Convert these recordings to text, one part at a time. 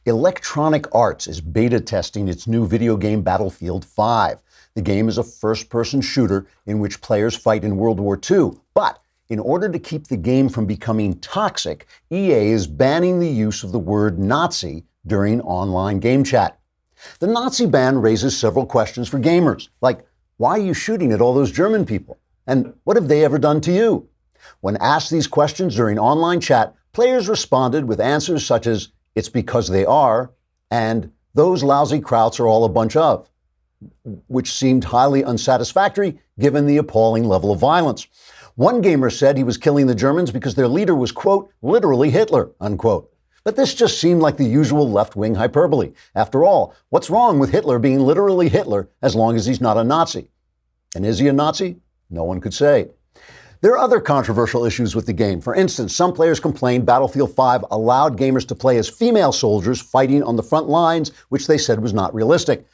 Electronic Arts is beta testing its new video game Battlefield 5. The game is a first-person shooter in which players fight in World War II. But in order to keep the game from becoming toxic, EA is banning the use of the word Nazi during online game chat. The Nazi ban raises several questions for gamers, like, why are you shooting at all those German people? And what have they ever done to you? When asked these questions during online chat, players responded with answers such as, it's because they are, and those lousy Krauts are all a bunch of, which seemed highly unsatisfactory given the appalling level of violence. One gamer said he was killing the Germans because their leader was, quote, literally Hitler, unquote. But this just seemed like the usual left-wing hyperbole. After all, what's wrong with Hitler being literally Hitler as long as he's not a Nazi? And is he a Nazi? No one could say. There are other controversial issues with the game. For instance, some players complained Battlefield 5 allowed gamers to play as female soldiers fighting on the front lines, which they said was not realistic.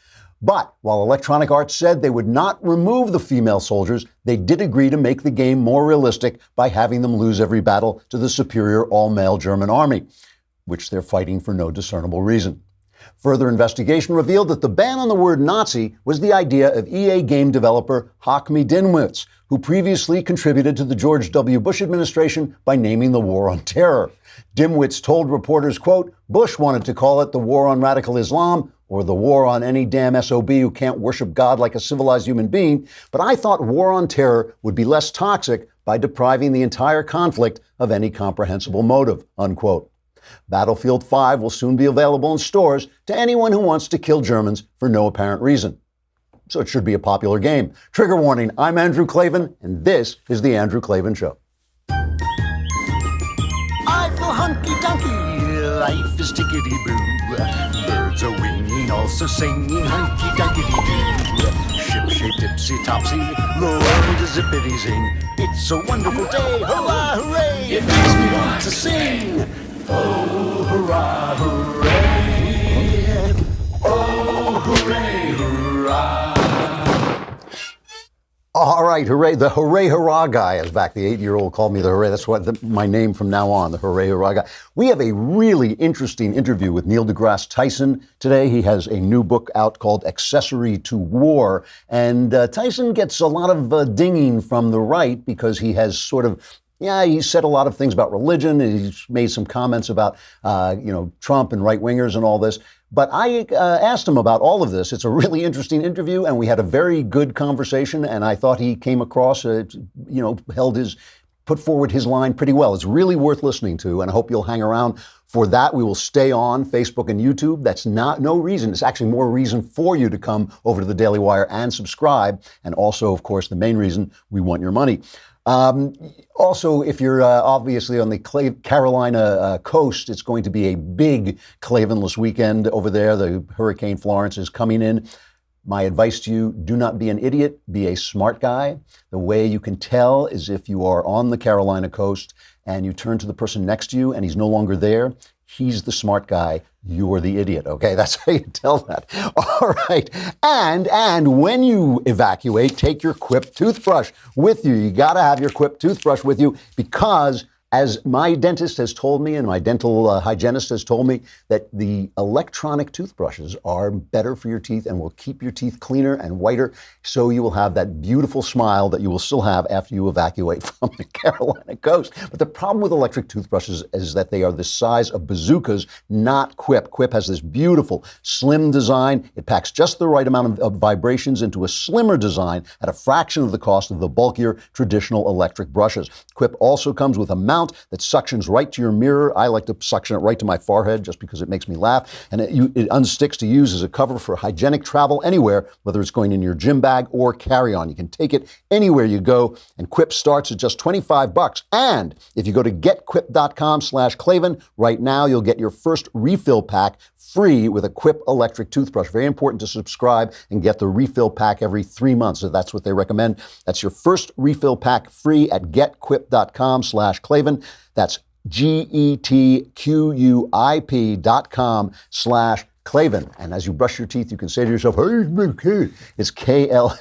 But while Electronic Arts said they would not remove the female soldiers, they did agree to make the game more realistic by having them lose every battle to the superior all-male German army, which they're fighting for no discernible reason. Further investigation revealed that the ban on the word Nazi was the idea of EA game developer Hakmi Dinwitz, who previously contributed to the George W. Bush administration by naming the War on Terror. Dimwitz told reporters, quote, Bush wanted to call it the War on Radical Islam or the war on any damn SOB who can't worship God like a civilized human being, but I thought War on Terror would be less toxic by depriving the entire conflict of any comprehensible motive, unquote. Battlefield 5 will soon be available in stores to anyone who wants to kill Germans for no apparent reason. So it should be a popular game. Trigger warning, I'm Andrew Klavan, and this is The Andrew Klavan Show. I feel hunky-dunky, life is tickety-boo. Birds are winging, also singing hunky-dunky-doo. Ship-shape, tipsy-topsy, the world is zippity-zing. It's a wonderful day, hurrah, hooray! It makes me want to sing. Oh, hurrah, hooray! Oh, hooray, hurrah! All right, hooray. The hooray hurrah guy is back. The 8-year-old called me the hooray. That's what my name from now on, the hooray hurrah guy. We have a really interesting interview with Neil deGrasse Tyson today. He has a new book out called Accessory to War. And Tyson gets a lot of dinging from the right because he has sort of he said a lot of things about religion. He's made some comments about, Trump and right-wingers and all this. But I asked him about all of this. It's a really interesting interview, and we had a very good conversation, and I thought he came across, put forward his line pretty well. It's really worth listening to, and I hope you'll hang around for that. We will stay on Facebook and YouTube. That's no reason. It's actually more reason for you to come over to the Daily Wire and subscribe. And also, of course, the main reason, we want your money. Also, if you're obviously on the Carolina coast, it's going to be a big Klavanless weekend over there. The Hurricane Florence is coming in. My advice to you, do not be an idiot, be a smart guy. The way you can tell is if you are on the Carolina coast and you turn to the person next to you and he's no longer there. He's the smart guy. You're the idiot. Okay, that's how you tell that. All right. And when you evacuate, take your Quip toothbrush with you. You got to have your Quip toothbrush with you because, as my dentist has told me and my dental hygienist has told me, that the electronic toothbrushes are better for your teeth and will keep your teeth cleaner and whiter, so you will have that beautiful smile that you will still have after you evacuate from the Carolina coast. But the problem with electric toothbrushes is that they are the size of bazookas, not Quip. Quip has this beautiful, slim design. It packs just the right amount of vibrations into a slimmer design at a fraction of the cost of the bulkier traditional electric brushes. Quip also comes with a mount that suctions right to your mirror. I like to suction it right to my forehead just because it makes me laugh. And it unsticks to use as a cover for hygienic travel anywhere, whether it's going in your gym bag or carry-on. You can take it anywhere you go. And Quip starts at just $25. And if you go to getquip.com/Klavan right now, you'll get your first refill pack free with a Quip electric toothbrush. Very important to subscribe and get the refill pack every 3 months. So that's what they recommend. That's your first refill pack free at getquip.com/Klavan. That's getquip.com/Klavan. And as you brush your teeth, you can say to yourself, hey, it's Klavan.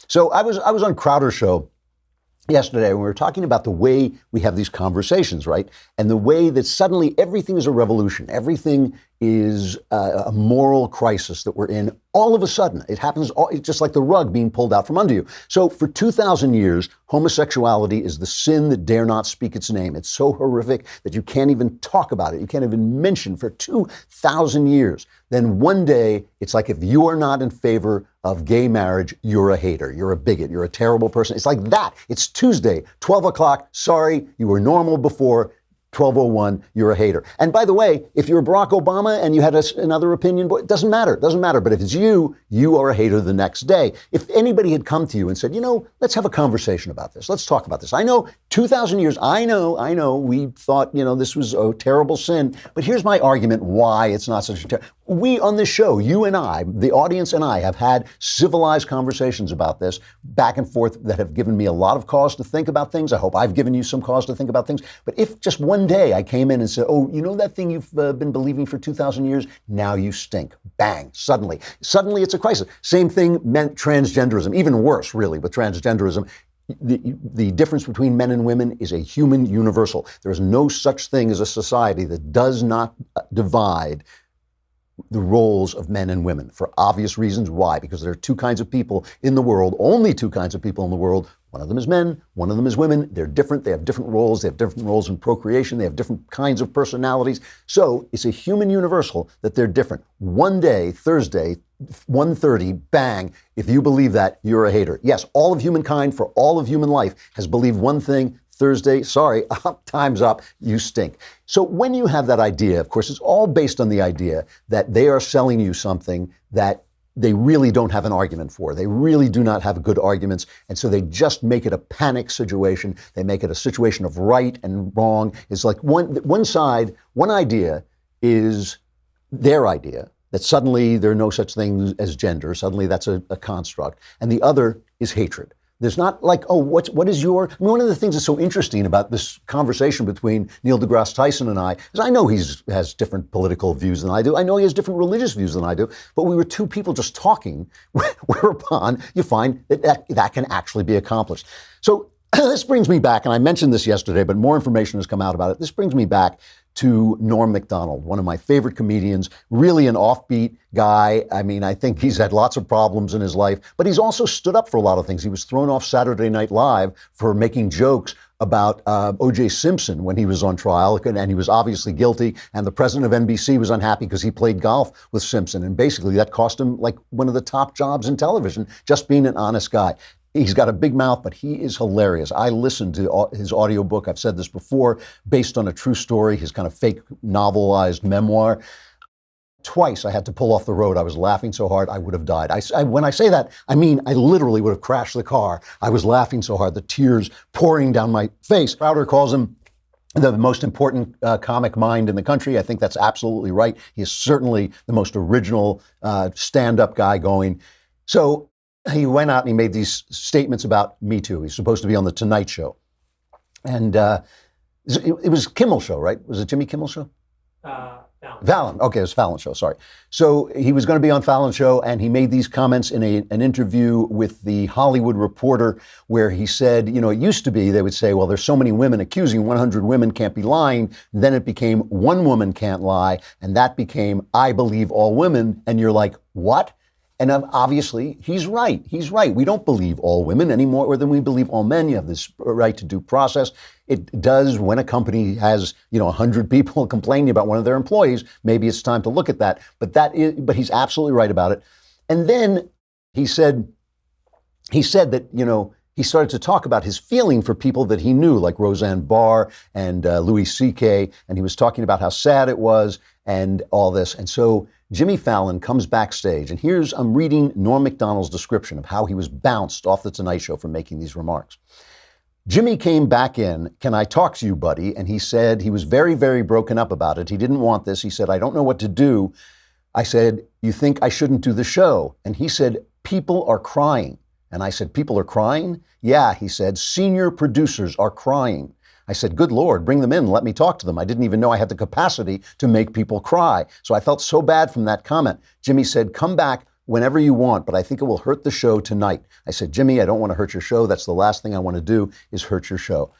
So I was on Crowder's show yesterday when we were talking about the way we have these conversations, right? And the way that suddenly everything is a revolution. Everything is a moral crisis that we're in. All of a sudden, it happens it's just like the rug being pulled out from under you. So for 2,000 years, homosexuality is the sin that dare not speak its name. It's so horrific that you can't even talk about it. You can't even mention for 2,000 years. Then one day, it's like if you are not in favor of gay marriage, you're a hater, you're a bigot, you're a terrible person. It's like that. It's Tuesday, 12 o'clock. Sorry, you were normal before. 12:01, you're a hater. And by the way, if you're Barack Obama and you had another opinion, it doesn't matter. It doesn't matter. But if it's you, you are a hater the next day. If anybody had come to you and said, let's have a conversation about this. Let's talk about this. I know 2,000 years, I know, we thought, this was a terrible sin. But here's my argument why it's not such a terrible. We on this show, you and I, the audience and I, have had civilized conversations about this back and forth that have given me a lot of cause to think about things. I hope I've given you some cause to think about things. But if just one day I came in and said, that thing you've been believing for 2,000 years, now you stink. Bang. Suddenly it's a crisis. Same thing meant transgenderism, even worse, really, with transgenderism. The difference between men and women is a human universal. There is no such thing as a society that does not divide the roles of men and women for obvious reasons. Why? Because there are two kinds of people in the world, only two kinds of people in the world. One of them is men, one of them is women. They're different. They have different roles. They have different roles in procreation. They have different kinds of personalities. So it's a human universal that they're different. One day, Thursday, 1:30, bang, if you believe that, you're a hater. Yes, all of humankind for all of human life has believed one thing. Thursday, sorry, time's up, you stink. So when you have that idea, of course, it's all based on the idea that they are selling you something that they really don't have an argument for. They really do not have good arguments. And so they just make it a panic situation. They make it a situation of right and wrong. It's like one side, one idea is their idea, that suddenly there are no such things as gender. Suddenly that's a construct. And the other is hatred. There's not like, what is your... I mean, one of the things that's so interesting about this conversation between Neil deGrasse Tyson and I is I know he has different political views than I do. I know he has different religious views than I do. But we were two people just talking, whereupon you find that can actually be accomplished. So this brings me back, and I mentioned this yesterday, but more information has come out about it. This brings me back to Norm Macdonald, one of my favorite comedians, really an offbeat guy. I mean, I think he's had lots of problems in his life, but he's also stood up for a lot of things. He was thrown off Saturday Night Live for making jokes about O.J. Simpson when he was on trial, and he was obviously guilty, and the president of NBC was unhappy because he played golf with Simpson, and basically that cost him like one of the top jobs in television, just being an honest guy. He's got a big mouth, but he is hilarious. I listened to his audiobook, I've said this before, based on a true story, his kind of fake novelized memoir. Twice I had to pull off the road. I was laughing so hard I would have died. When I say that, I mean I literally would have crashed the car. I was laughing so hard, the tears pouring down my face. Crowder calls him the most important comic mind in the country. I think that's absolutely right. He is certainly the most original stand-up guy going. So he went out and he made these statements about Me Too. He's supposed to be on The Tonight Show. And it was Kimmel Show, right? Was it Jimmy Kimmel Show? Fallon. Okay, it was Fallon Show, sorry. So he was going to be on Fallon Show, and he made these comments in an interview with the Hollywood Reporter where he said, it used to be, they would say, well, there's so many women accusing, 100 women can't be lying. Then it became one woman can't lie, and that became I believe all women. And you're like, what? And obviously, he's right. He's right. We don't believe all women any more than we believe all men. You have this right to due process. It does when a company has, 100 people complaining about one of their employees. Maybe it's time to look at that. But he's absolutely right about it. And then he said that, he started to talk about his feeling for people that he knew, like Roseanne Barr and Louis C.K., and he was talking about how sad it was and all this. And so Jimmy Fallon comes backstage, and I'm reading Norm Macdonald's description of how he was bounced off The Tonight Show for making these remarks. Jimmy came back in, "Can I talk to you, buddy?" And he said he was very, very broken up about it. He didn't want this. He said, "I don't know what to do." I said, "You think I shouldn't do the show?" And he said, "People are crying." And I said, "People are crying?" "Yeah," he said, "senior producers are crying." I said, "Good Lord, bring them in. Let me talk to them. I didn't even know I had the capacity to make people cry." So I felt so bad from that comment. Jimmy said, "Come back whenever you want, but I think it will hurt the show tonight. I said, Jimmy, I don't want to hurt your show. That's the last thing I want to do is hurt your show.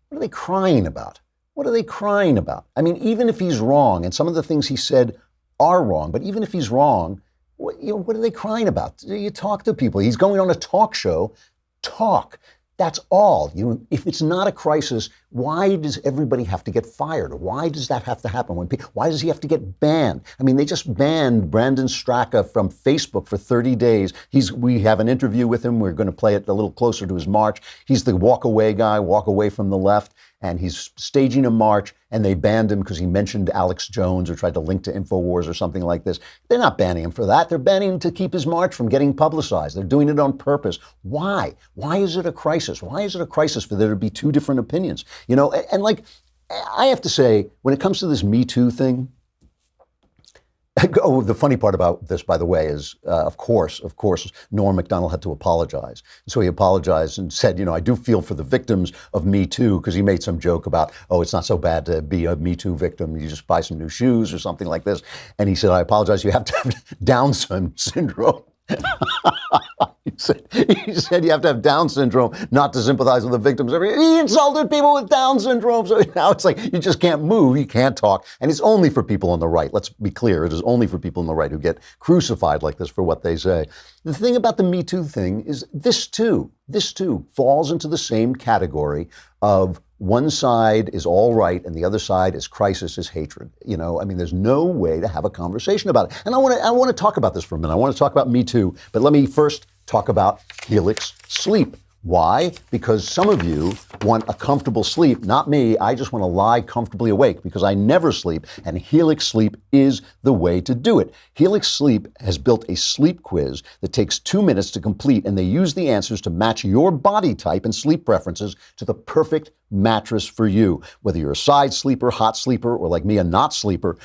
What are they crying about? What are they crying about? I mean, even if he's wrong, and some of the things he said are wrong, but even if he's wrong, what are they crying about? You talk to people. He's going on a talk show. Talk. That's all. If it's not a crisis, why does everybody have to get fired? Why does that have to happen? Why does he have to get banned? I mean, they just banned Brandon Straka from Facebook for 30 days. We have an interview with him. We're going to play it a little closer to his march. He's the walk away guy, walk away from the left. And he's staging a march, and they banned him because he mentioned Alex Jones or tried to link to InfoWars or something like this. They're not banning him for that. They're banning him to keep his march from getting publicized. They're doing it on purpose. Why? Why is it a crisis? Why is it a crisis for there to be two different opinions? And like, I have to say, when it comes to this Me Too thing, the funny part about this, by the way, is, of course, Norm Macdonald had to apologize. So he apologized and said, I do feel for the victims of Me Too, because he made some joke about, it's not so bad to be a Me Too victim. You just buy some new shoes or something like this. And he said, I apologize. You have to have Down syndrome. He said you have to have Down syndrome not to sympathize with the victims. He insulted people with Down syndrome. So now it's like you just can't move, you can't talk. And it's only for people on the right. Let's be clear. It is only for people on the right who get crucified like this for what they say. The thing about the Me Too thing is this too falls into the same category of one side is all right and the other side is crisis, is hatred. There's no way to have a conversation about it. And I want to talk about this for a minute. I want to talk about Me Too, but let me first talk about Helix Sleep. Why? Because some of you want a comfortable sleep. Not me. I just want to lie comfortably awake because I never sleep, and Helix Sleep is the way to do it. Helix Sleep has built a sleep quiz that takes 2 minutes to complete, and they use the answers to match your body type and sleep preferences to the perfect mattress for you. Whether you're a side sleeper, hot sleeper, or like me, a not sleeper,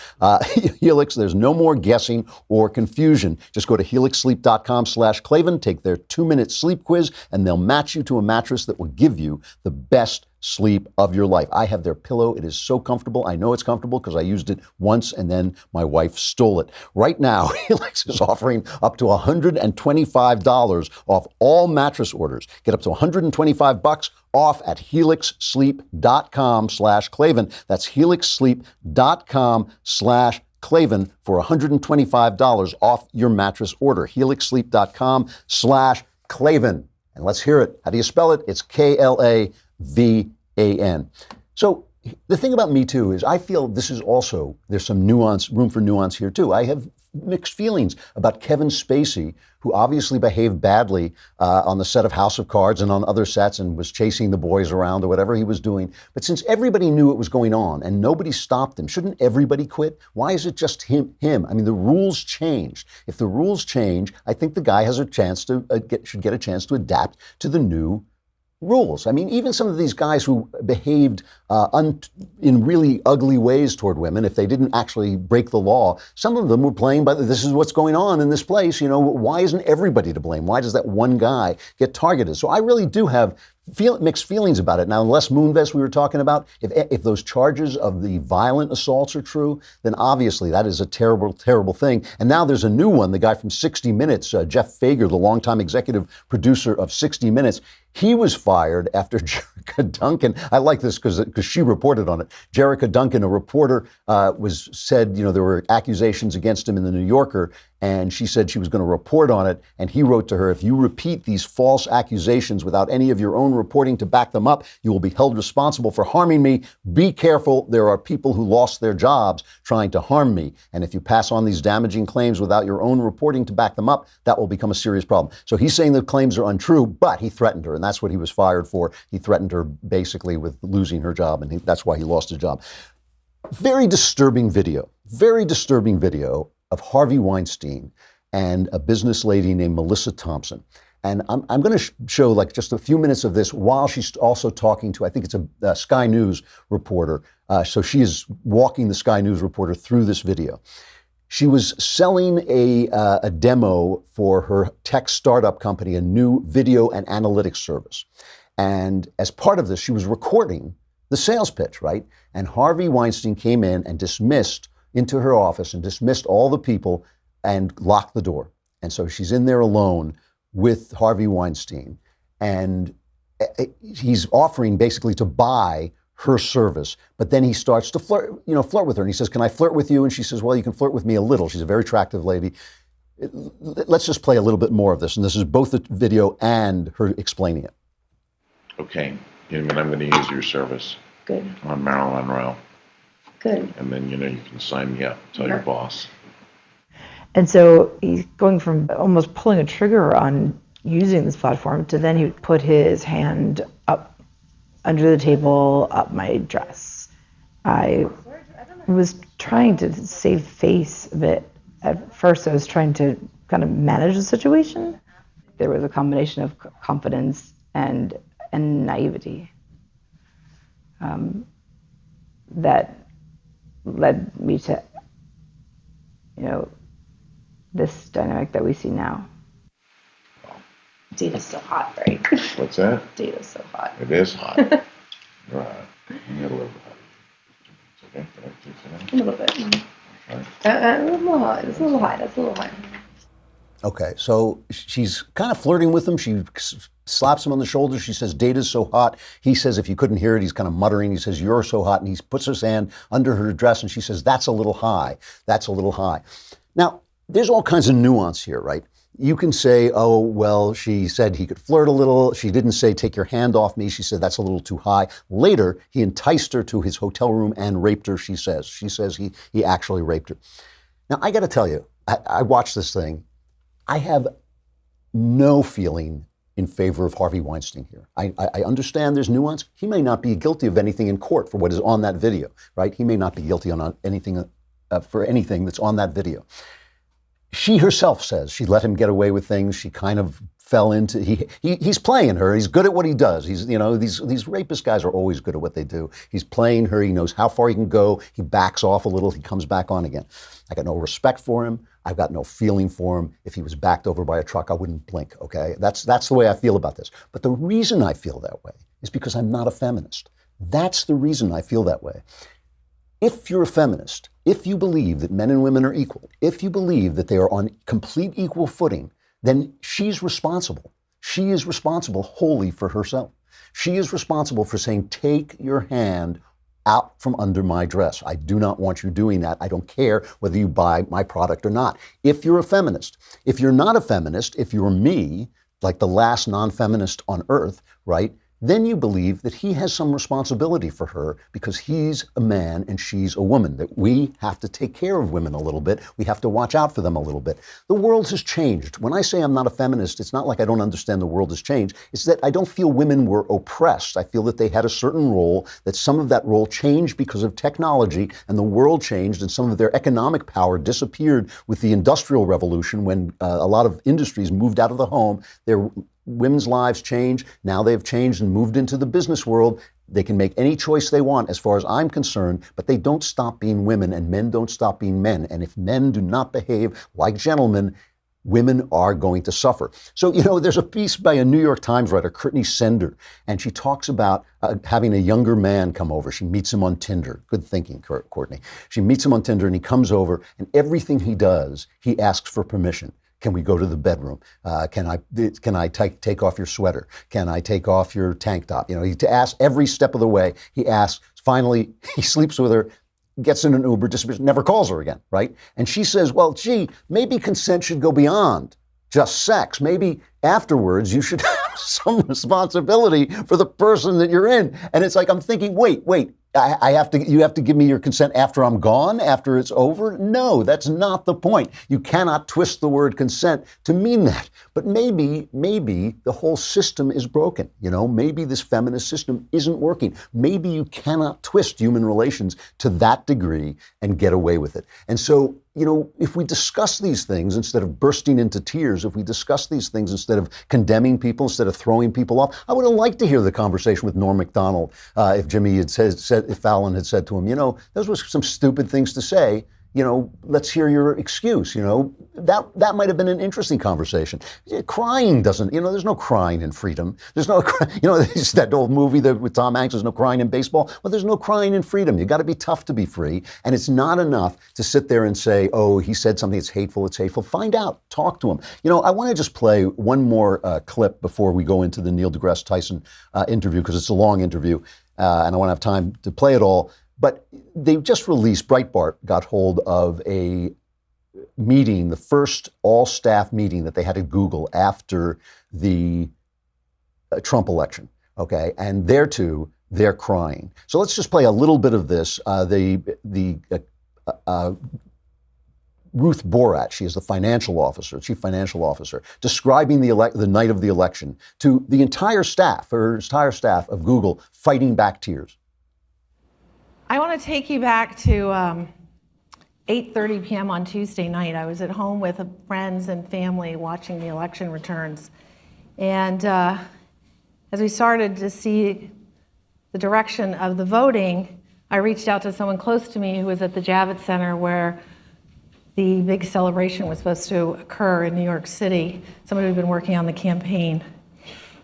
Helix, there's no more guessing or confusion. Just go to helixsleep.com/Klavan, take their 2-minute sleep quiz, and they'll match you to a mattress that will give you the best sleep of your life. I have their pillow. It is so comfortable. I know it's comfortable because I used it once and then my wife stole it. Right now, Helix is offering up to $125 off all mattress orders. Get up to $125 off at helixsleep.com/Klavan. That's helixsleep.com/Klavan for $125 off your mattress order. helixsleep.com/Klavan. And let's hear it. How do you spell it? It's Klavan. So the thing about Me Too is I feel this is also, there's some room for nuance here too. I have mixed feelings about Kevin Spacey, who obviously behaved badly on the set of House of Cards and on other sets and was chasing the boys around or whatever he was doing. But since everybody knew it was going on and nobody stopped him, shouldn't everybody quit? Why is it just him? I mean, the rules changed. If the rules change, I think the guy has a chance to should get a chance to adapt to the new rules. I mean, even some of these guys who behaved in really ugly ways toward women, if they didn't actually break the law, some of them were playing by this is what's going on in this place. Why isn't everybody to blame? Why does that one guy get targeted? So I really do have mixed feelings about it. Now, Les Moonves we were talking about, if those charges of the violent assaults are true, then obviously that is a terrible, terrible thing. And now there's a new one, the guy from 60 Minutes, Jeff Fager, the longtime executive producer of 60 Minutes. He was fired after Jerrica Duncan. I like this because she reported on it. Jerrica Duncan, a reporter, said, there were accusations against him in the New Yorker, and she said she was going to report on it. And he wrote to her, if you repeat these false accusations without any of your own reporting to back them up, you will be held responsible for harming me. Be careful. There are people who lost their jobs trying to harm me. And if you pass on these damaging claims without your own reporting to back them up, that will become a serious problem. So he's saying the claims are untrue, but he threatened her. And that's what he was fired for. He threatened her basically with losing her job. And that's why he lost his job. Very disturbing video of Harvey Weinstein and a business lady named Melissa Thompson. And I'm going to show like just a few minutes of this while she's also talking to, I think it's a Sky News reporter. So she is walking the Sky News reporter through this video. She was selling a demo for her tech startup company, a new video and analytics service. And as part of this, she was recording the sales pitch, right? And Harvey Weinstein came in and dismissed into her office and dismissed all the people and locked the door. And so she's in there alone with Harvey Weinstein, and he's offering basically to buy her service, but then he starts to flirt with her, and he says, "Can I flirt with you?" And she says, "Well, you can flirt with me a little." She's a very attractive lady. Let's just play a little bit more of this, and this is both the video and her explaining it. Okay, I'm going to use your service. Good. On Marilyn Monroe. Good. And then, you can sign me up, tell your boss. And so he's going from almost pulling a trigger on using this platform to then he would put his hand up under the table, up my dress. I was trying to save face a bit. At first, I was trying to kind of manage the situation. There was a combination of confidence and naivety that led me to, this dynamic that we see now. Data's so hot, right? What's that? Data's so hot. It is hot. Right. You gotta live with that. It's okay. A little bit. Right. A little hot. It's a little high. That's a little high. Okay, so she's kind of flirting with him. She slaps him on the shoulder. She says, "Data's so hot." He says, if you couldn't hear it, he's kind of muttering. He says, "You're so hot." And he puts his hand under her dress, and she says, "That's a little high. That's a little high." Now, there's all kinds of nuance here, right? You can say, "Oh, well, she said he could flirt a little. She didn't say, 'Take your hand off me.' She said, 'That's a little too high.'" Later, he enticed her to his hotel room and raped her, she says. She says he actually raped her. Now, I got to tell you, I watched this thing. I have no feeling in favor of Harvey Weinstein here. I understand there's nuance. He may not be guilty of anything in court for what is on that video, right? He may not be guilty on anything for anything that's on that video. She herself says she let him get away with things. She kind of fell into, he's playing her. He's good at what he does. These rapist guys are always good at what they do. He's playing her. He knows how far he can go. He backs off a little. He comes back on again. I got no respect for him. I've got no feeling for him. If he was backed over by a truck, I wouldn't blink, okay? That's the way I feel about this. But the reason I feel that way is because I'm not a feminist. That's the reason I feel that way. If you're a feminist, if you believe that men and women are equal, if you believe that they are on complete equal footing, then she's responsible. She is responsible wholly for herself. She is responsible for saying, "Take your hand out from under my dress. I do not want you doing that. I don't care whether you buy my product or not." If you're a feminist. If you're not a feminist, if you're me, like the last non-feminist on earth, right, then you believe that he has some responsibility for her because he's a man and she's a woman, that we have to take care of women a little bit. We have to watch out for them a little bit. The world has changed. When I say I'm not a feminist, it's not like I don't understand the world has changed. It's that I don't feel women were oppressed. I feel that they had a certain role, that some of that role changed because of technology and the world changed and some of their economic power disappeared with the Industrial Revolution when a lot of industries moved out of the home. Women's lives change. Now they've changed and moved into the business world. They can make any choice they want as far as I'm concerned, but they don't stop being women and men don't stop being men. And if men do not behave like gentlemen, women are going to suffer. So, there's a piece by a New York Times writer, Courtney Sender, and she talks about having a younger man come over. She meets him on Tinder. Good thinking, Courtney. She meets him on Tinder and he comes over and everything he does, he asks for permission. Can we go to the bedroom? Can I take off your sweater? Can I take off your tank top? He asks every step of the way. He asks. Finally, he sleeps with her, gets in an Uber, disappears, never calls her again, right? And she says, well, gee, maybe consent should go beyond just sex. Maybe afterwards you should have some responsibility for the person that you're in. And it's like, I'm thinking, wait, you have to give me your consent after I'm gone, after it's over? No, that's not the point. You cannot twist the word consent to mean that. But maybe the whole system is broken. Maybe this feminist system isn't working. Maybe you cannot twist human relations to that degree and get away with it. And so, if we discuss these things instead of bursting into tears, if we discuss these things instead of condemning people, instead of throwing people off, I would have liked to hear the conversation with Norm Macdonald if Jimmy had said if Fallon had said to him, those were some stupid things to say. let's hear your excuse. That might have been an interesting conversation. Crying doesn't, there's no crying in freedom. There's no, it's that old movie with Tom Hanks, there's no crying in baseball. Well, there's no crying in freedom. You got to be tough to be free. And it's not enough to sit there and say, oh, he said something, it's hateful. Find out, talk to him. I want to just play one more clip before we go into the Neil deGrasse Tyson interview, because it's a long interview, and I want to have time to play it all. But they just released, Breitbart got hold of a meeting, the first all-staff meeting that they had at Google after the Trump election, okay? And there too, they're crying. So let's just play a little bit of this. Ruth Borat, she is the chief financial officer, describing the night of the election to the entire staff of Google, fighting back tears. I want to take you back to 8:30 p.m. on Tuesday night. I was at home with friends and family watching the election returns. And as we started to see the direction of the voting, I reached out to someone close to me who was at the Javits Center where the big celebration was supposed to occur in New York City, somebody who'd been working on the campaign.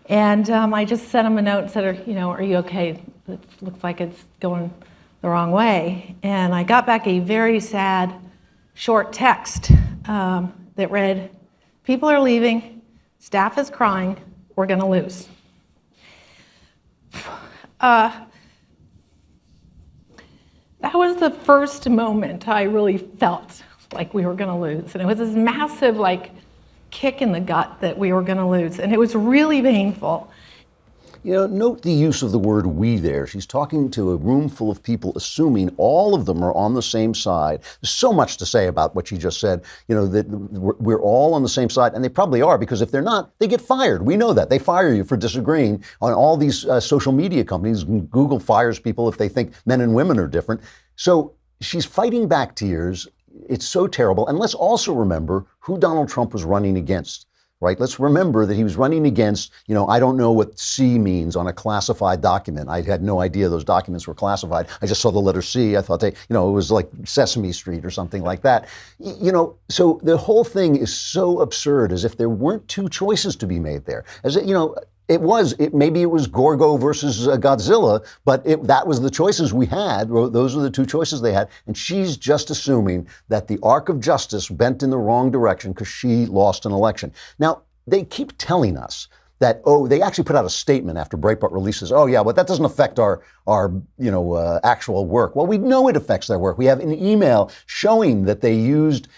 And I just sent him a note and said, are you okay? It looks like it's going the wrong way. And I got back a very sad, short text that read, people are leaving, staff is crying, we're gonna lose. That was the first moment I really felt like we were gonna lose. And it was this massive kick in the gut that we were gonna lose. And it was really painful. Note the use of the word we there. She's talking to a room full of people, assuming all of them are on the same side. There's so much to say about what she just said, that we're all on the same side, and they probably are, because if they're not, they get fired. We know that. They fire you for disagreeing on all these social media companies. Google fires people if they think men and women are different. So she's fighting back tears. It's so terrible. And let's also remember who Donald Trump was running against. Right? Let's remember that he was running against, I don't know what C means on a classified document. I had no idea those documents were classified. I just saw the letter C. I thought it was like Sesame Street or something like that. So the whole thing is so absurd, as if there weren't two choices to be made there. Maybe it was Gorgo versus Godzilla, but that was the choices we had. Those are the two choices they had. And she's just assuming that the arc of justice bent in the wrong direction because she lost an election. Now, they keep telling us that, they actually put out a statement after Breitbart releases, but that doesn't affect our actual work. Well, we know it affects their work. We have an email showing that they used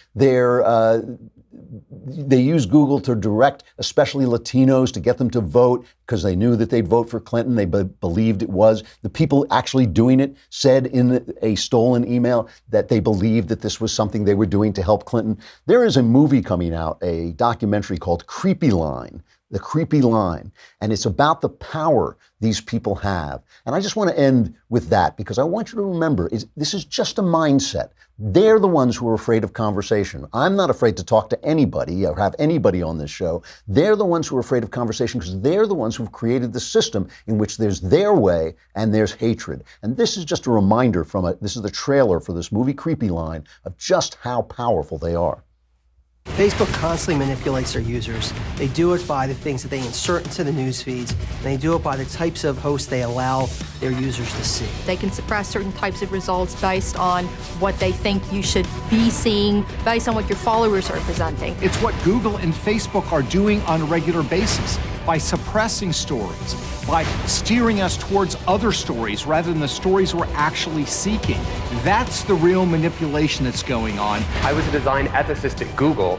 Google to direct, especially Latinos, to get them to vote because they knew that they'd vote for Clinton. They believed it was. The people actually doing it said in a stolen email that they believed that this was something they were doing to help Clinton. There is a movie coming out, a documentary called Creepy Line, The Creepy Line, and it's about the power these people have. And I just want to end with that, because I want you to remember, this is just a mindset. They're the ones who are afraid of conversation. I'm not afraid to talk to anybody or have anybody on this show. They're the ones who are afraid of conversation because they're the ones who've created the system in which there's their way and there's hatred. And this is just a reminder this is the trailer for this movie Creepy Line of just how powerful they are. Facebook constantly manipulates their users. They do it by the things that they insert into the news feeds, and they do it by the types of hosts they allow their users to see. They can suppress certain types of results based on what they think you should be seeing, based on what your followers are presenting. It's what Google and Facebook are doing on a regular basis by suppressing stories, by steering us towards other stories rather than the stories we're actually seeking. That's the real manipulation that's going on. I was a design ethicist at Google,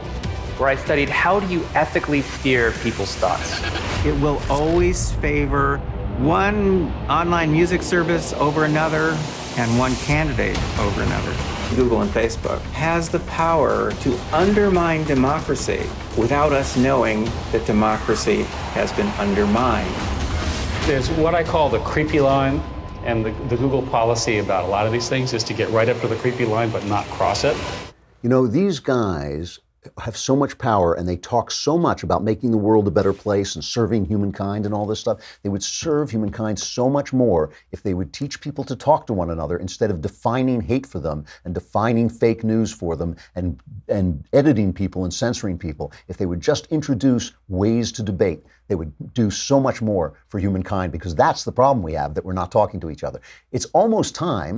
where I studied how do you ethically steer people's thoughts. It will always favor one online music service over another and one candidate over another. Google and Facebook has the power to undermine democracy without us knowing that democracy has been undermined. There's what I call the creepy line, and the Google policy about a lot of these things is to get right up to the creepy line but not cross it. These guys have so much power and they talk so much about making the world a better place and serving humankind and all this stuff. They would serve humankind so much more if they would teach people to talk to one another instead of defining hate for them and defining fake news for them and editing people and censoring people. If they would just introduce ways to debate, they would do so much more for humankind, because that's the problem we have, that we're not talking to each other. It's almost time,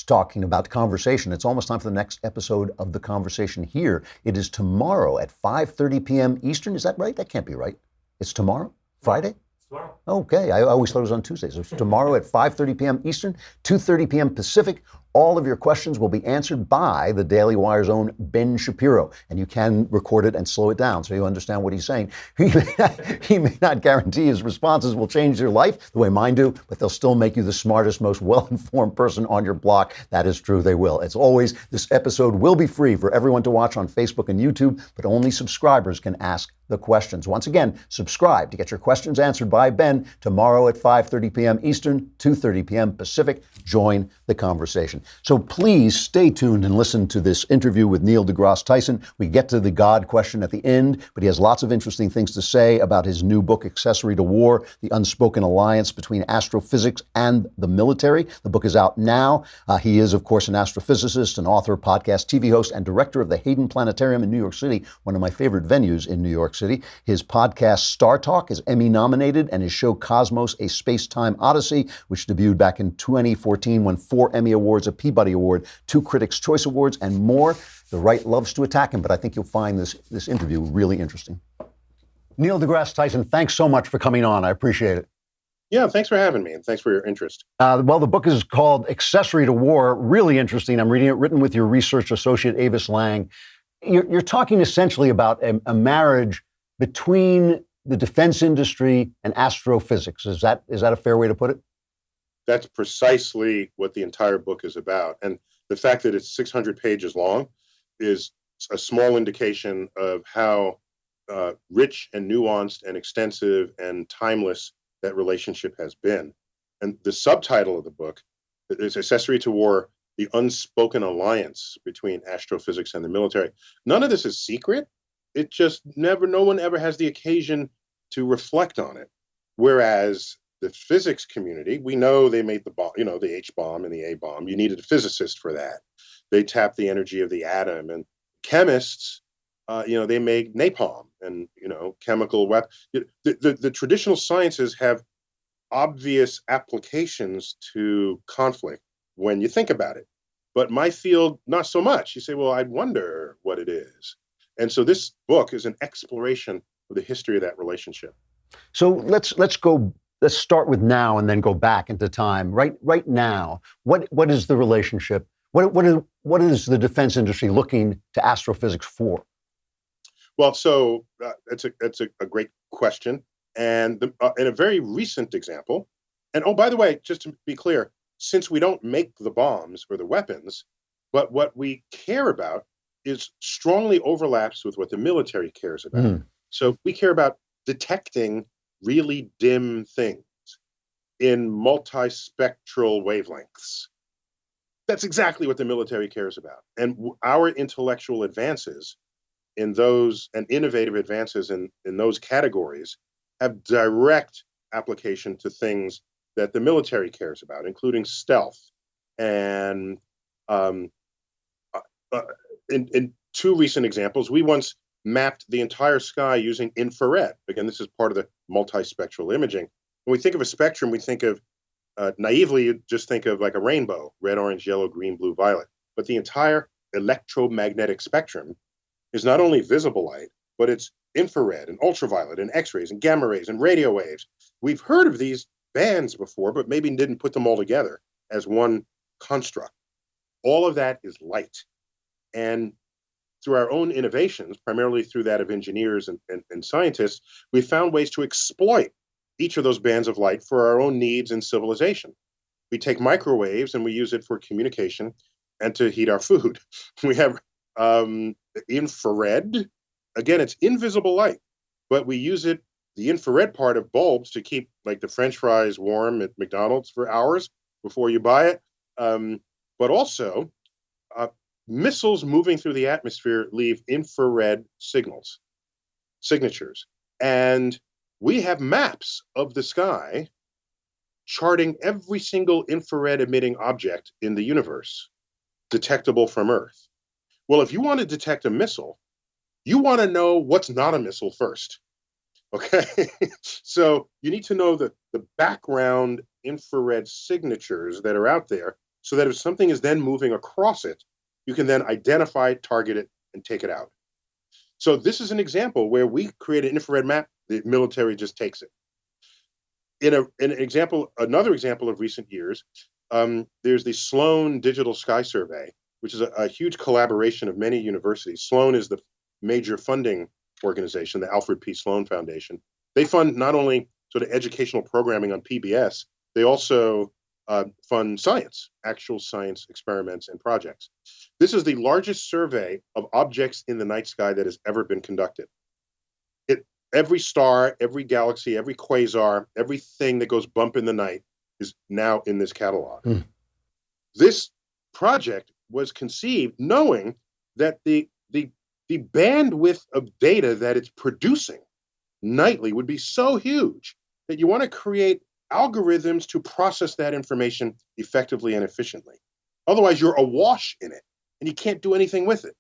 talking about conversation, it's almost time for the next episode of The Conversation here. It is tomorrow at 5:30 p.m. Eastern. Is that right? That can't be right. It's tomorrow? Friday? Tomorrow. Okay, I always thought it was on Tuesdays. So it's tomorrow at 5:30 p.m. Eastern, 2:30 p.m. Pacific. All of your questions will be answered by the Daily Wire's own Ben Shapiro, and you can record it and slow it down so you understand what he's saying. He may not guarantee his responses will change your life the way mine do, but they'll still make you the smartest, most well-informed person on your block. That is true, they will. As always, this episode will be free for everyone to watch on Facebook and YouTube, but only subscribers can ask the questions. Once again, subscribe to get your questions answered by Ben tomorrow at 5:30 p.m. Eastern, 2:30 p.m. Pacific. Join the conversation. So please stay tuned and listen to this interview with Neil deGrasse Tyson. We get to the God question at the end, but he has lots of interesting things to say about his new book, Accessory to War, The Unspoken Alliance Between Astrophysics and the Military. The book is out now. He is, of course, an astrophysicist, an author, podcast, TV host, and director of the Hayden Planetarium in New York City, one of my favorite venues in New York City. His podcast, Star Talk, is Emmy nominated, and his show, Cosmos, A Space-Time Odyssey, which debuted back in 2014, won 4 Emmy Awards, a Peabody Award, 2 Critics' Choice Awards, and more. The right loves to attack him, but I think you'll find this interview really interesting. Neil deGrasse Tyson, thanks so much for coming on. I appreciate it. Yeah, thanks for having me, and thanks for your interest. Well, the book is called Accessory to War. Really interesting. I'm reading it, written with your research associate, Avis Lang. You're talking essentially about a marriage between the defense industry and astrophysics. Is that a fair way to put it? That's precisely what the entire book is about. And the fact that it's 600 pages long is a small indication of how rich and nuanced and extensive and timeless that relationship has been. And the subtitle of the book is Accessory to War, The Unspoken Alliance Between Astrophysics and the Military. None of this is secret. It just no one ever has the occasion to reflect on it. Whereas the physics community, we know they made the bomb, the H bomb and the A bomb. You needed a physicist for that. They tapped the energy of the atom. And chemists, they made napalm and, chemical weapons. The traditional sciences have obvious applications to conflict when you think about it. But my field, not so much. You say, well, I'd wonder what it is. And so this book is an exploration of the history of that relationship. So let's start with now and then go back into time. Right now, what is the relationship? What is the defense industry looking to astrophysics for? Well, so that's a great question, and in a very recent example. And oh, by the way, just to be clear, since we don't make the bombs or the weapons, but what we care about is strongly overlaps with what the military cares about. Mm. So we care about detecting really dim things in multispectral wavelengths. That's exactly what the military cares about. And our intellectual advances in those and innovative advances in those categories have direct application to things that the military cares about, including stealth. And in 2 recent examples, we once mapped the entire sky using infrared. Again, this is part of the multispectral imaging. When we think of a spectrum, we think of, naively, you just think of like a rainbow, red, orange, yellow, green, blue, violet. But the entire electromagnetic spectrum is not only visible light, but it's infrared and ultraviolet and X-rays and gamma rays and radio waves. We've heard of these bands before, but maybe didn't put them all together as one construct. All of that is light. And through our own innovations, primarily through that of engineers and scientists, we found ways to exploit each of those bands of light for our own needs in civilization. We take microwaves and we use it for communication and to heat our food. We have infrared. Again, it's invisible light, but we use it, the infrared part of bulbs, to keep like the French fries warm at McDonald's for hours before you buy it. But also, missiles moving through the atmosphere leave infrared signatures. And we have maps of the sky charting every single infrared emitting object in the universe detectable from Earth. Well, if you want to detect a missile, you want to know what's not a missile first. Okay, so you need to know the background infrared signatures that are out there so that if something is then moving across it, you can then identify, target it, and take it out. So this is an example where we create an infrared map, the military just takes it. Another example of recent years, there's the Sloan Digital Sky Survey, which is a huge collaboration of many universities. Sloan is the major funding organization, the Alfred P. Sloan Foundation. They fund not only sort of educational programming on PBS, they also fund science, actual science experiments and projects. This is the largest survey of objects in the night sky that has ever been conducted. Every star, every galaxy, every quasar, everything that goes bump in the night is now in this catalog. This project was conceived knowing that the bandwidth of data that it's producing nightly would be so huge that you want to create algorithms to process that information effectively and efficiently. Otherwise, you're awash in it and you can't do anything with it.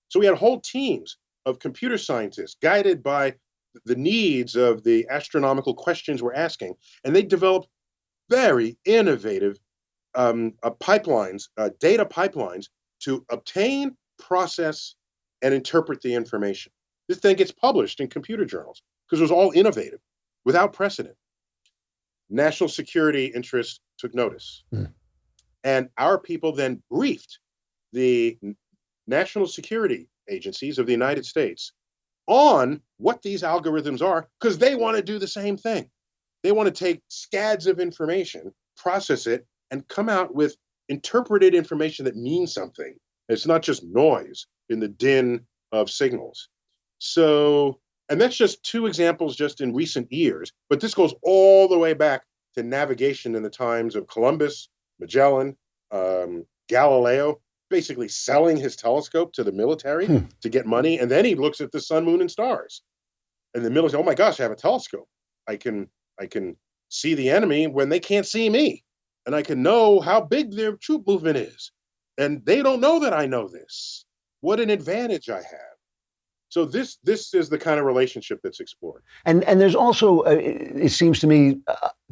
So we had whole teams of computer scientists guided by the needs of the astronomical questions we're asking, and they developed very innovative pipelines, data pipelines to obtain, process, and interpret the information. This then gets published in computer journals because it was all innovative, without precedent. National security interests took notice. And our people then briefed the national security agencies of the United States on what these algorithms are, because they want to do the same thing. They want to take scads of information, process it, and come out with interpreted information that means something. It's not just noise in the din of signals. So, and that's just two examples just in recent years, but this goes all the way back to navigation in the times of Columbus, Magellan, Galileo, basically selling his telescope to the military to get money. And then he looks at the sun, moon, and stars. And the military, oh my gosh, I have a telescope. I can see the enemy when they can't see me. And I can know how big their troop movement is. And they don't know that I know this. What an advantage I have. So this is the kind of relationship that's explored. And there's also, it seems to me,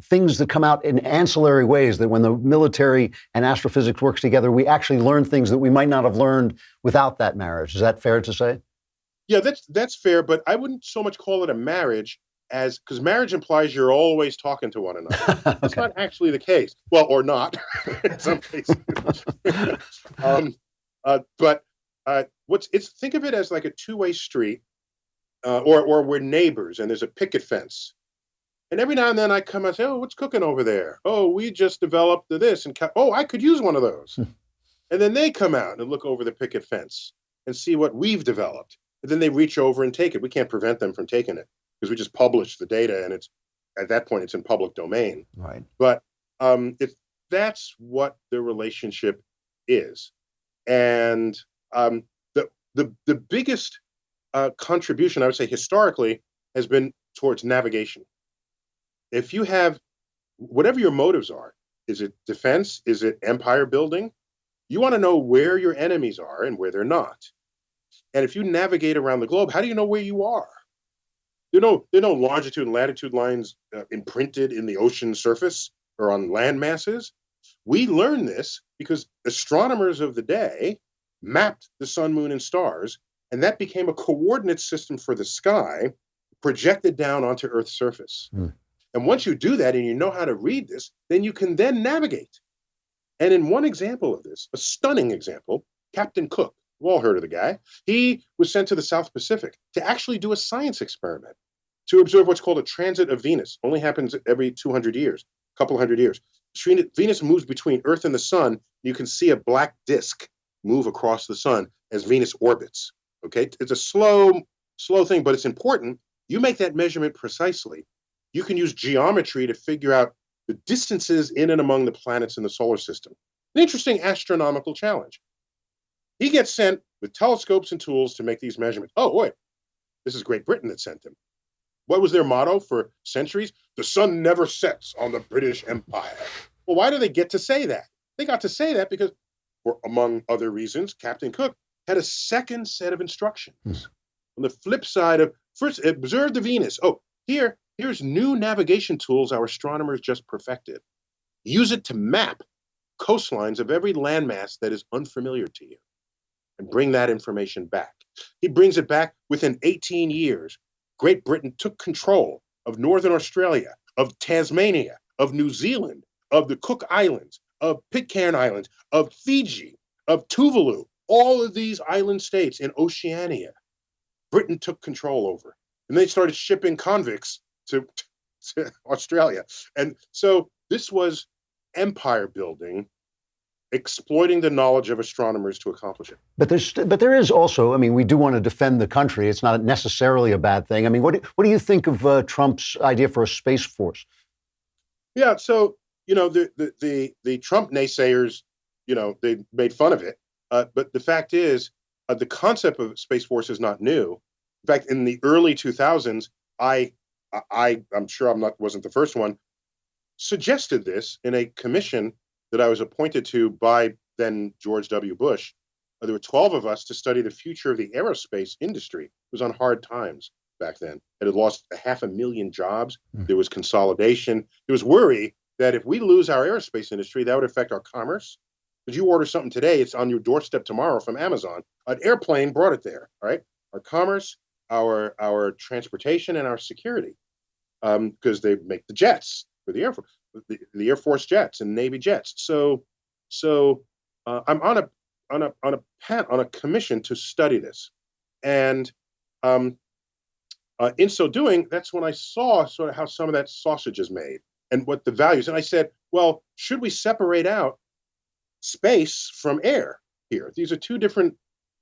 things that come out in ancillary ways, that when the military and astrophysics works together, we actually learn things that we might not have learned without that marriage. Is that fair to say? Yeah, that's fair, but I wouldn't so much call it a marriage as, because marriage implies you're always talking to one another. Okay. That's not actually the case. Well, or not in some cases. Think of it as like a two-way street, or we're neighbors and there's a picket fence. And every now and then I come and say, oh, what's cooking over there? Oh, we just developed this. And oh, I could use one of those. And then they come out and look over the picket fence and see what we've developed. And then they reach over and take it. We can't prevent them from taking it because we just published the data, and at that point it's in public domain. Right. But that's what the relationship is. And the biggest contribution, I would say historically, has been towards navigation. If you have, whatever your motives are, is it defense? Is it empire building? You want to know where your enemies are and where they're not. And if you navigate around the globe, how do you know where you are? There are no longitude and latitude lines imprinted in the ocean surface or on land masses. We learn this because astronomers of the day mapped the sun, moon, and stars, and that became a coordinate system for the sky projected down onto Earth's surface. And once you do that and you know how to read this, then you can then navigate. And in one example of this, a stunning example, Captain Cook, we've all heard of the guy, he was sent to the South Pacific to actually do a science experiment to observe what's called a transit of Venus. Only happens every 200 years, a couple hundred years. Venus moves between Earth and the sun. You can see a black disk move across the sun as Venus orbits. Okay, it's a slow thing, but it's important. You make that measurement precisely. You can use geometry to figure out the distances in and among the planets in the solar system. An interesting astronomical challenge. He gets sent with telescopes and tools to make these measurements. Oh, wait, this is Great Britain that sent him. What was their motto for centuries? The sun never sets on the British Empire. Well, why do they get to say that? They got to say that because, for among other reasons, Captain Cook had a second set of instructions. On the flip side of, first, observe the Venus. Oh, here's new navigation tools our astronomers just perfected. Use it to map coastlines of every landmass that is unfamiliar to you and bring that information back. He brings it back within 18 years. Great Britain took control of Northern Australia, of Tasmania, of New Zealand, of the Cook Islands, of Pitcairn Islands, of Fiji, of Tuvalu, all of these island states in Oceania. Britain took control over. And they started shipping convicts to Australia. And so this was empire building, exploiting the knowledge of astronomers to accomplish it. But there is also, I mean, we do want to defend the country. It's not necessarily a bad thing. I mean, what do you think of Trump's idea for a space force? Yeah, so the Trump naysayers, they made fun of it. But the fact is, the concept of space force is not new. In fact, in the early 2000s, I'm sure wasn't the first one, suggested this in a commission that I was appointed to by then George W. Bush. There were 12 of us to study the future of the aerospace industry. It was on hard times back then. It had lost 500,000 jobs. There was consolidation. There was worry that if we lose our aerospace industry, that would affect our commerce. Because you order something today, it's on your doorstep tomorrow from Amazon. An airplane brought it there, all right? Our commerce, our transportation, and our security. Because they make the jets for the Air Force, the Air Force jets and Navy jets. So I'm on a commission to study this, and in so doing, that's when I saw sort of how some of that sausage is made and what the values. And I said, well, should we separate out space from air here? These are two different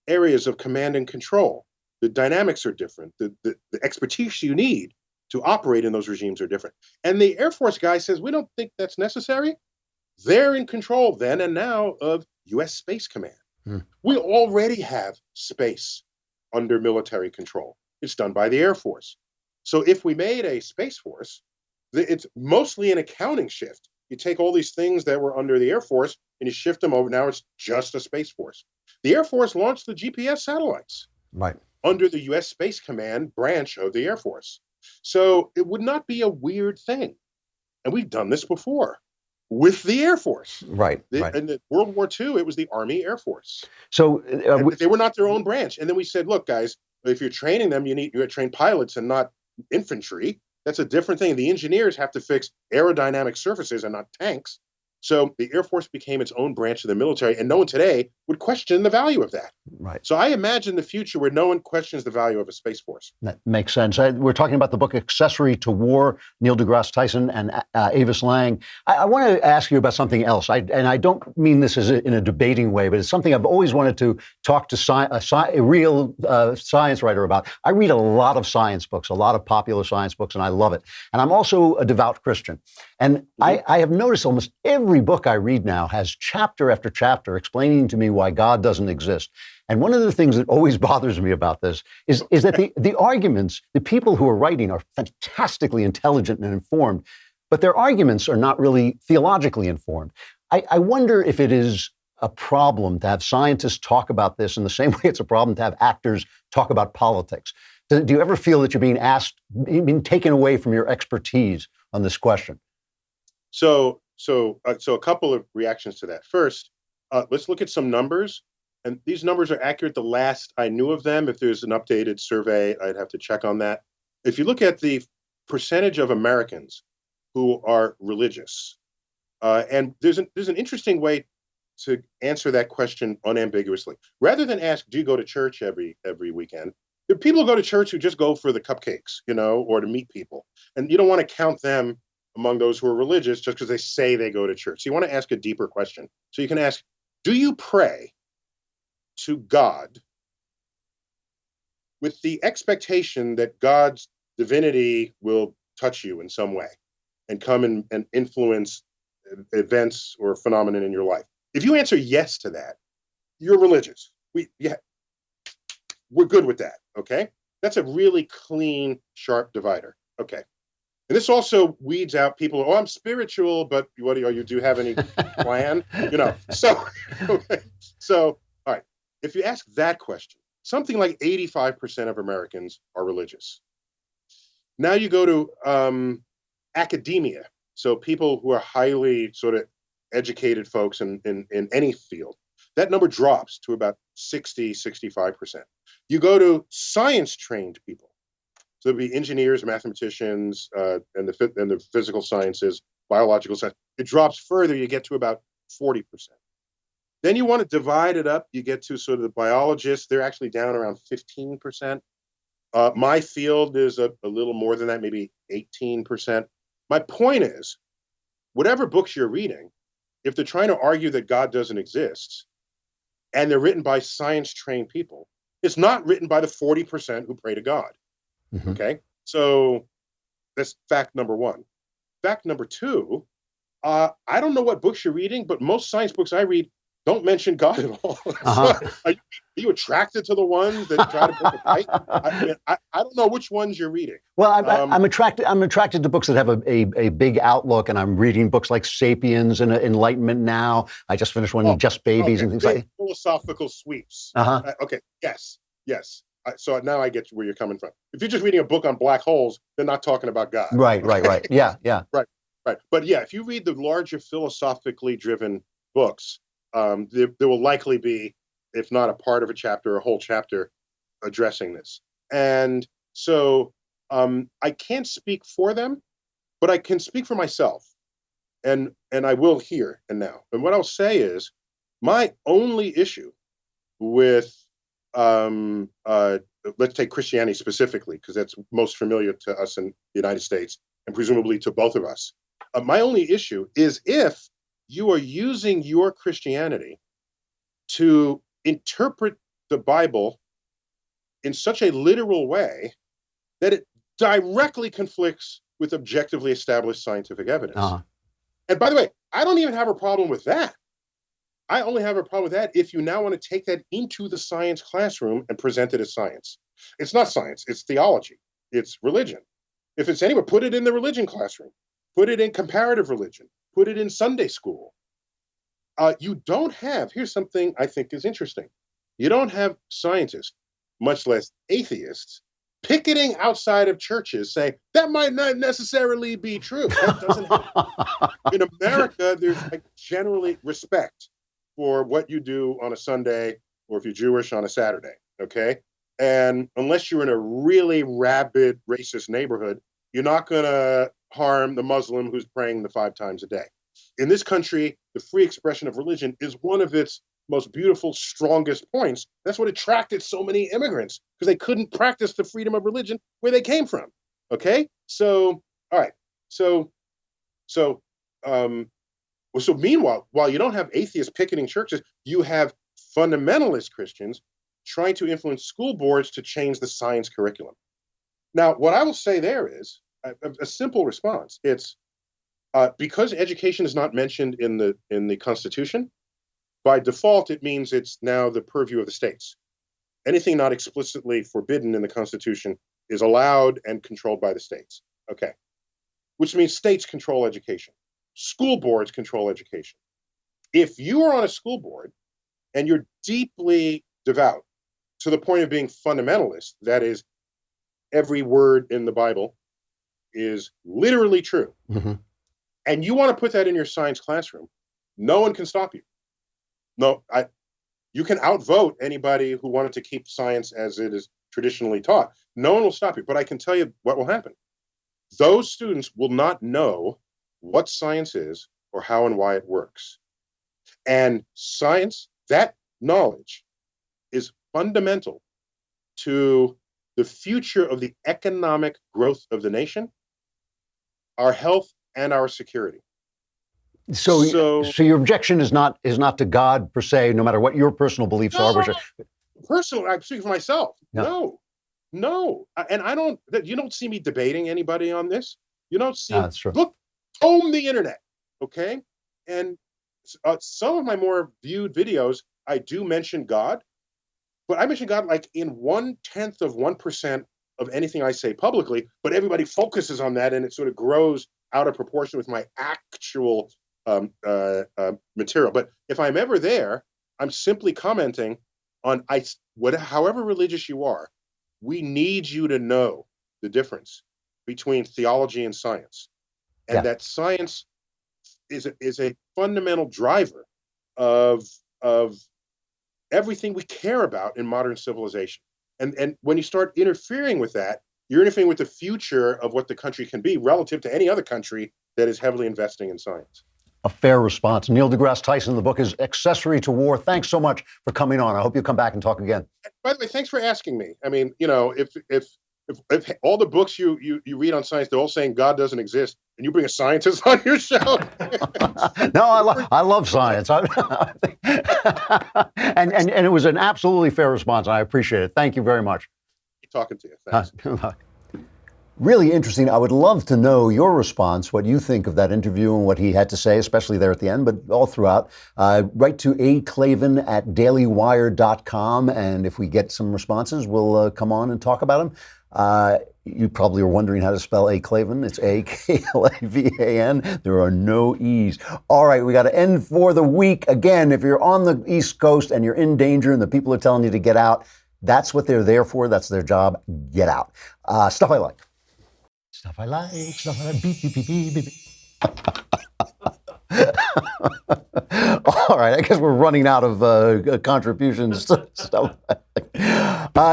areas of command and control. The dynamics are different. The expertise you need to operate in those regimes are different. And the Air Force guy says, we don't think that's necessary. They're in control then and now of U.S. Space Command. We already have space under military control. It's done by the Air Force. So if we made a Space Force, it's mostly an accounting shift. You take all these things that were under the Air Force and you shift them over. Now it's just a Space Force. The Air Force launched the GPS satellites under the U.S. Space Command branch of the Air Force. So it would not be a weird thing. And we've done this before with the Air Force. Right. In World War II, it was the Army Air Force. So they were not their own branch. And then we said, look, guys, if you're training them, you got to train pilots and not infantry. That's a different thing. The engineers have to fix aerodynamic surfaces and not tanks. So the Air Force became its own branch of the military, and no one today would question the value of that. Right. So I imagine the future where no one questions the value of a Space Force. That makes sense. We're talking about the book Accessory to War, Neil deGrasse Tyson and Avis Lang. I want to ask you about something else. I don't mean this as in a debating way, but it's something I've always wanted to talk to a real science writer about. I read a lot of science books, a lot of popular science books, and I love it. And I'm also a devout Christian. And I have noticed almost every book I read now has chapter after chapter explaining to me why God doesn't exist. And one of the things that always bothers me about this is that the arguments, the people who are writing are fantastically intelligent and informed, but their arguments are not really theologically informed. I wonder if it is a problem to have scientists talk about this in the same way it's a problem to have actors talk about politics. Do you ever feel that you're being taken away from your expertise on this question? So a couple of reactions to that. First, let's look at some numbers. And these numbers are accurate. The last I knew of them, if there's an updated survey, I'd have to check on that. If you look at the percentage of Americans who are religious, and there's an interesting way to answer that question unambiguously. Rather than ask, do you go to church every weekend? There are people who go to church who just go for the cupcakes, or to meet people. And you don't want to count them among those who are religious just because they say they go to church. So you want to ask a deeper question. So you can ask, do you pray to God with the expectation that God's divinity will touch you in some way and come and influence events or phenomenon in your life? If you answer yes to that, you're religious. we're good with that. Okay, that's a really clean, sharp divider. Okay, and this also weeds out people. Oh, I'm spiritual, but what are you? Do you have any plan? So okay. So all right, if you ask that question, something like 85% of Americans are religious. Now you go to academia, so people who are highly sort of educated folks in any field. That number drops to about 60-65%. You go to science-trained people, so it'd be engineers, mathematicians, and the physical sciences, biological science. It drops further. You get to about 40%. Then you want to divide it up. You get to sort of the biologists. They're actually down around 15%. My field is a little more than that, maybe 18%. My point is, whatever books you're reading, if they're trying to argue that God doesn't exist, and they're written by science-trained people, it's not written by the 40% who pray to God. Mm-hmm. Okay? So that's fact number one. Fact number two, I don't know what books you're reading, but most science books I read don't mention God at all. Uh-huh. So, are you attracted to the ones that try to put the right? I don't know which ones you're reading. Well, I'm attracted to books that have a big outlook, and I'm reading books like *Sapiens* and *Enlightenment Now*. I just finished one, *Just Babies*, and things like that. Philosophical sweeps. Uh-huh. Okay. Yes. So now I get where you're coming from. If you're just reading a book on black holes, they're not talking about God. Right. Yeah. Right. But yeah, if you read the larger philosophically driven books, there will likely be, if not a part of a chapter, a whole chapter addressing this. And so I can't speak for them, but I can speak for myself. And I will here and now. And what I'll say is, my only issue with, let's take Christianity specifically, because that's most familiar to us in the United States, and presumably to both of us. My only issue is if you are using your Christianity to interpret the Bible in such a literal way that it directly conflicts with objectively established scientific evidence. Uh-huh. And by the way, I don't even have a problem with that. I only have a problem with that if you now want to take that into the science classroom and present it as science. It's not science, it's theology, it's religion. If it's anywhere, put it in the religion classroom, put it in comparative religion, put it in Sunday school. You don't have, here's something I think is interesting. You don't have scientists, much less atheists, picketing outside of churches saying, that might not necessarily be true. That doesn't happen. In America, there's generally respect for what you do on a Sunday, or if you're Jewish, on a Saturday, okay? And unless you're in a really rabid racist neighborhood, you're not going to harm the Muslim who's praying the 5 times a day. In this country, the free expression of religion is one of its most beautiful, strongest points. That's what attracted so many immigrants, because they couldn't practice the freedom of religion where they came from. Okay? So, all right. So meanwhile, while you don't have atheists picketing churches, you have fundamentalist Christians trying to influence school boards to change the science curriculum. Now, what I will say there is a simple response. It's because education is not mentioned in the Constitution, by default, it means it's now the purview of the states. Anything not explicitly forbidden in the Constitution is allowed and controlled by the states. Okay. Which means states control education. School boards control education. If you are on a school board and you're deeply devout to the point of being fundamentalist, that is, every word in the Bible is literally true, Mm-hmm. and you want to put that in your science classroom, no one can stop you. No, you can outvote anybody who wanted to keep science as it is traditionally taught. No one will stop you, but I can tell you what will happen. Those students will not know what science is or how and why it works. And science, that knowledge, is fundamental to the future of the economic growth of the nation, our health, and our security. So your objection is not to God per se, no matter what your personal beliefs are. Which are personal. I'm speaking for myself. Yeah. No, and I don't. You don't see me debating anybody on this. You don't see. That's true. Look, comb the internet, okay? And some of my more viewed videos, I do mention God, but I mention God like in 0.1% of anything I say publicly, but everybody focuses on that and it sort of grows out of proportion with my actual material. But if I'm ever there, I'm simply commenting on however religious you are, we need you to know the difference between theology and science, and that science is a fundamental driver of everything we care about in modern civilization. And when you start interfering with that, you're interfering with the future of what the country can be relative to any other country that is heavily investing in science. A fair response. Neil deGrasse Tyson, the book is Accessory to War. Thanks so much for coming on. I hope you come back and talk again. By the way, thanks for asking me. I mean, you know, if all the books you read on science, they're all saying God doesn't exist, and you bring a scientist on your show. No, I love science. And it was an absolutely fair response, and I appreciate it. Thank you very much. Keep talking to you. Thanks. Really interesting. I would love to know your response, what you think of that interview and what he had to say, especially there at the end, but all throughout. Write to aclavin@dailywire.com, and if we get some responses, we'll come on and talk about them. You probably are wondering how to spell Aclavin. It's A-K-L-A-V-A-N. There are no E's. All right, we got to end for the week. Again, if you're on the East Coast and you're in danger and the people are telling you to get out, that's what they're there for. That's their job. Get out. Stuff I like. Stuff I like, stuff I like, beep, beep, beep, beep, beep. All right, I guess we're running out of contributions. Stuff.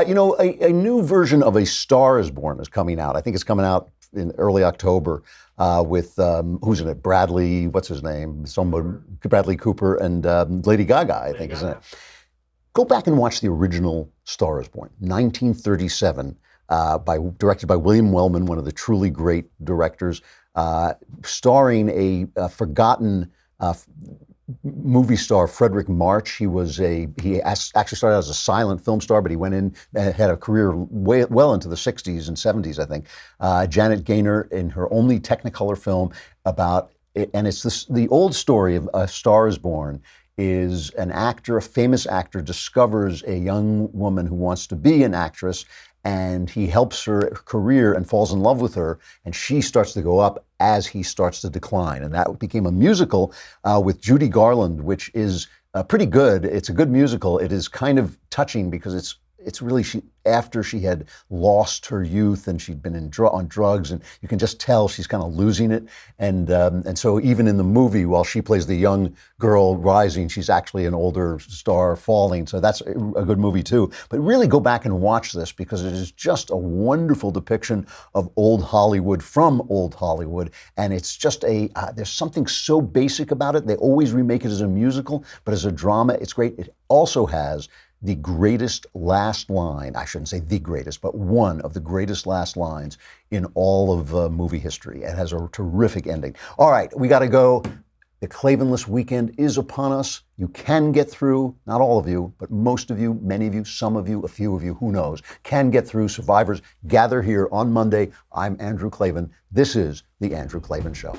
You know, a new version of A Star is Born is coming out. I think it's coming out in early October with, who's in it? Bradley, what's his name? Bradley Cooper and Lady Gaga, I think, isn't it? Go back and watch the original Star is Born, 1937. Directed by William Wellman, one of the truly great directors, starring a forgotten movie star, Frederick March. He actually started as a silent film star, but he went in and had a career well into the 60s and 70s, I think. Janet Gaynor in her only Technicolor film about it, and it's the old story of A Star is Born. Is an actor, a famous actor, discovers a young woman who wants to be an actress, and he helps her career and falls in love with her, and she starts to go up as he starts to decline. And that became a musical with Judy Garland, which is pretty good. It's a good musical. It is kind of touching because it's really after she had lost her youth and she'd been on drugs, and you can just tell she's kind of losing it. And so even in the movie, while she plays the young girl rising, she's actually an older star falling. So that's a good movie too. But really go back and watch this because it is just a wonderful depiction of old Hollywood from old Hollywood. And it's just there's something so basic about it. They always remake it as a musical, but as a drama, it's great. It also has the greatest last line, I shouldn't say the greatest, but one of the greatest last lines in all of movie history. It has a terrific ending. All right, we got to go. The Klavanless weekend is upon us. You can get through, not all of you, but most of you, many of you, some of you, a few of you, who knows, can get through. Survivors, gather here on Monday. I'm Andrew Klavan. This is The Andrew Klavan Show.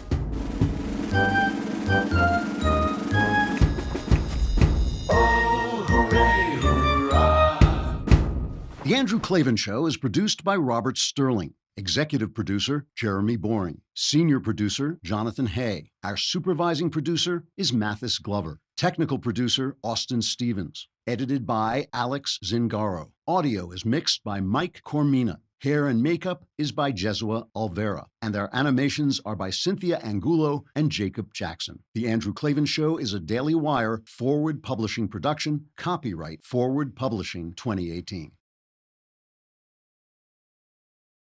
The Andrew Klavan Show is produced by Robert Sterling. Executive producer, Jeremy Boring. Senior producer, Jonathan Hay. Our supervising producer is Mathis Glover. Technical producer, Austin Stevens. Edited by Alex Zingaro. Audio is mixed by Mike Cormina. Hair and makeup is by Jesua Alvera. And our animations are by Cynthia Angulo and Jacob Jackson. The Andrew Klavan Show is a Daily Wire Forward Publishing production. Copyright Forward Publishing 2018.